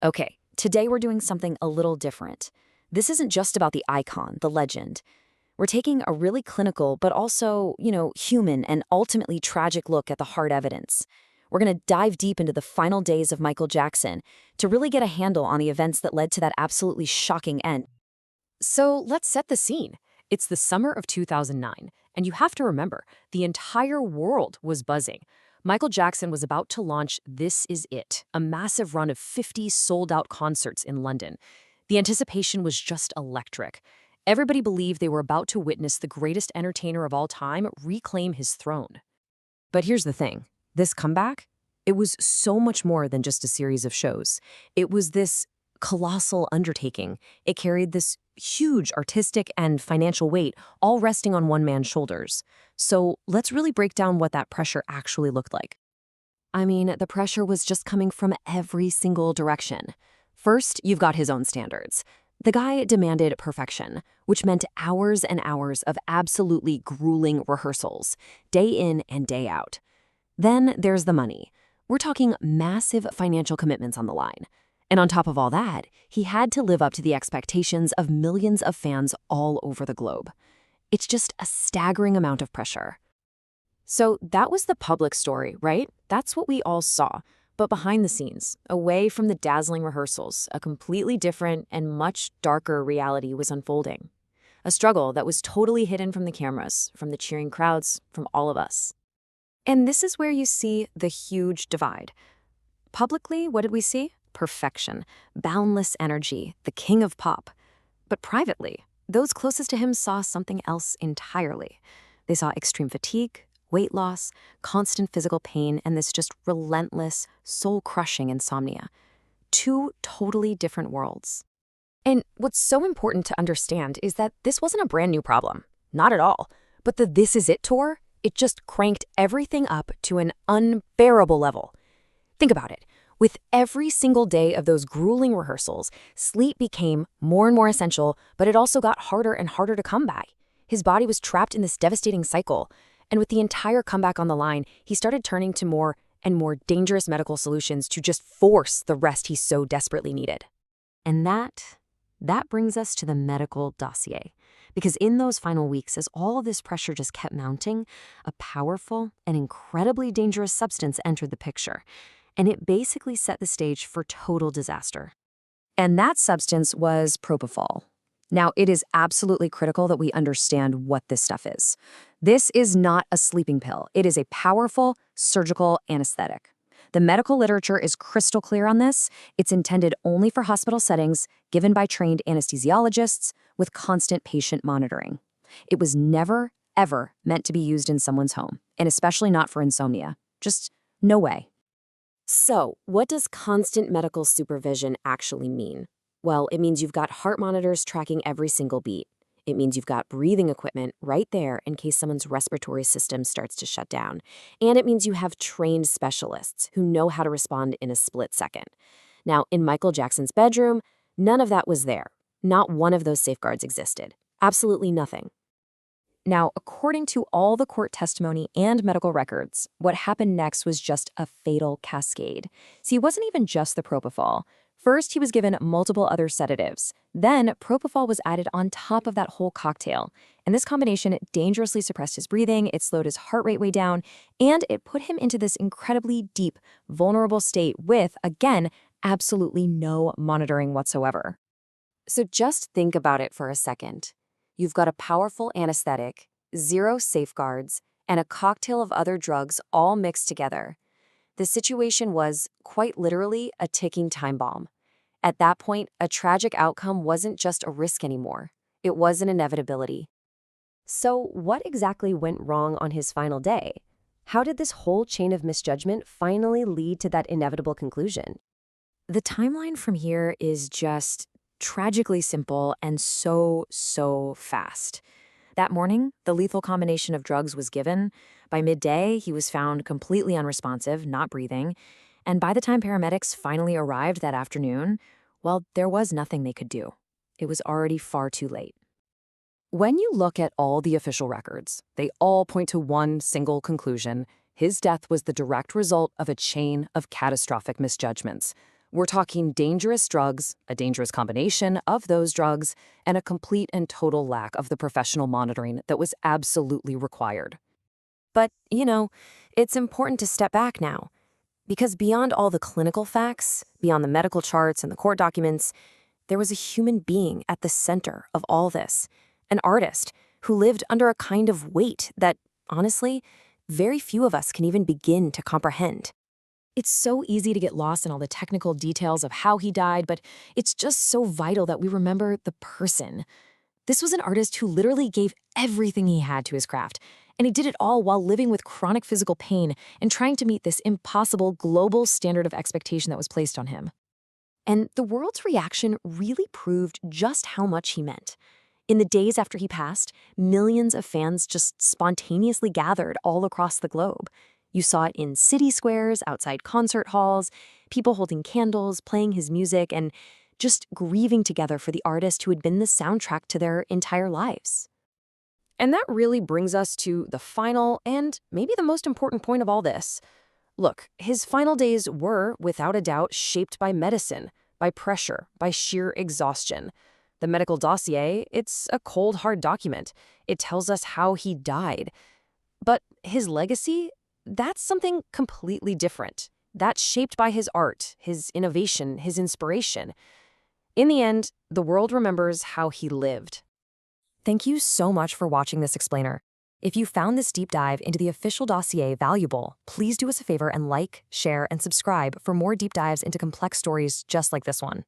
Okay, today we're doing something a little different. This isn't just about the icon, the legend. We're taking a really clinical, but also, human and ultimately tragic look at the hard evidence. We're going to dive deep into the final days of Michael Jackson to really get a handle on the events that led to that absolutely shocking end. So let's set the scene. It's the summer of 2009, and you have to remember, the entire world was buzzing. Michael Jackson was about to launch This Is It, a massive run of 50 sold-out concerts in London. The anticipation was just electric. Everybody believed they were about to witness the greatest entertainer of all time reclaim his throne. But here's the thing. This comeback, it was so much more than just a series of shows. It was this colossal undertaking. It carried this huge artistic and financial weight, all resting on one man's shoulders. So let's really break down what that pressure actually looked like. I mean, the pressure was just coming from every single direction. First, you've got his own standards. The guy demanded perfection, which meant hours and hours of absolutely grueling rehearsals, day in and day out. Then there's the money. We're talking massive financial commitments on the line. And on top of all that, he had to live up to the expectations of millions of fans all over the globe. It's just a staggering amount of pressure. So that was the public story, right? That's what we all saw. But behind the scenes, away from the dazzling rehearsals, a completely different and much darker reality was unfolding. A struggle that was totally hidden from the cameras, from the cheering crowds, from all of us. And this is where you see the huge divide. Publicly, what did we see? Perfection, boundless energy, the king of pop. But privately, those closest to him saw something else entirely. They saw extreme fatigue, weight loss, constant physical pain, and this just relentless, soul-crushing insomnia. Two totally different worlds. And what's so important to understand is that this wasn't a brand new problem. Not at all. But the This Is It tour, it just cranked everything up to an unbearable level. Think about it. With every single day of those grueling rehearsals, sleep became more and more essential, but it also got harder and harder to come by. His body was trapped in this devastating cycle. And with the entire comeback on the line, he started turning to more and more dangerous medical solutions to just force the rest he so desperately needed. And that brings us to the medical dossier. Because in those final weeks, as all of this pressure just kept mounting, a powerful and incredibly dangerous substance entered the picture. And it basically set the stage for total disaster. And that substance was propofol. Now, it is absolutely critical that we understand what this stuff is. This is not a sleeping pill. It is a powerful surgical anesthetic. The medical literature is crystal clear on this. It's intended only for hospital settings, given by trained anesthesiologists with constant patient monitoring. It was never, ever meant to be used in someone's home, and especially not for insomnia. Just no way. So, what does constant medical supervision actually mean? Well, it means you've got heart monitors tracking every single beat. It means you've got breathing equipment right there in case someone's respiratory system starts to shut down. And it means you have trained specialists who know how to respond in a split second. Now, in Michael Jackson's bedroom, none of that was there. Not one of those safeguards existed. Absolutely nothing. Now, according to all the court testimony and medical records, what happened next was just a fatal cascade. See, it wasn't even just the propofol. First, he was given multiple other sedatives. Then, propofol was added on top of that whole cocktail. And this combination dangerously suppressed his breathing, it slowed his heart rate way down, and it put him into this incredibly deep, vulnerable state with, again, absolutely no monitoring whatsoever. So just think about it for a second. You've got a powerful anesthetic, zero safeguards, and a cocktail of other drugs all mixed together. The situation was, quite literally, a ticking time bomb. At that point, a tragic outcome wasn't just a risk anymore. It was an inevitability. So what exactly went wrong on his final day? How did this whole chain of misjudgment finally lead to that inevitable conclusion? The timeline from here is just tragically simple and so fast. That morning, the lethal combination of drugs was given. By midday, he was found completely unresponsive, not breathing. And by the time paramedics finally arrived that afternoon, well, there was nothing they could do. It was already far too late. When you look at all the official records, they all point to one single conclusion. His death was the direct result of a chain of catastrophic misjudgments. We're talking dangerous drugs, a dangerous combination of those drugs, and a complete and total lack of the professional monitoring that was absolutely required. But, it's important to step back now. Because beyond all the clinical facts, beyond the medical charts and the court documents, there was a human being at the center of all this, an artist who lived under a kind of weight that, honestly, very few of us can even begin to comprehend. It's so easy to get lost in all the technical details of how he died, but it's just so vital that we remember the person. This was an artist who literally gave everything he had to his craft, and he did it all while living with chronic physical pain and trying to meet this impossible global standard of expectation that was placed on him. And the world's reaction really proved just how much he meant. In the days after he passed, millions of fans just spontaneously gathered all across the globe. You saw it in city squares, outside concert halls, people holding candles, playing his music, and just grieving together for the artist who had been the soundtrack to their entire lives. And that really brings us to the final and maybe the most important point of all this. Look, his final days were, without a doubt, shaped by medicine, by pressure, by sheer exhaustion. The medical dossier, it's a cold, hard document. It tells us how he died. But his legacy, that's something completely different. That's shaped by his art, his innovation, his inspiration. In the end, the world remembers how he lived. Thank you so much for watching this explainer. If you found this deep dive into the official dossier valuable, please do us a favor and like, share, and subscribe for more deep dives into complex stories just like this one.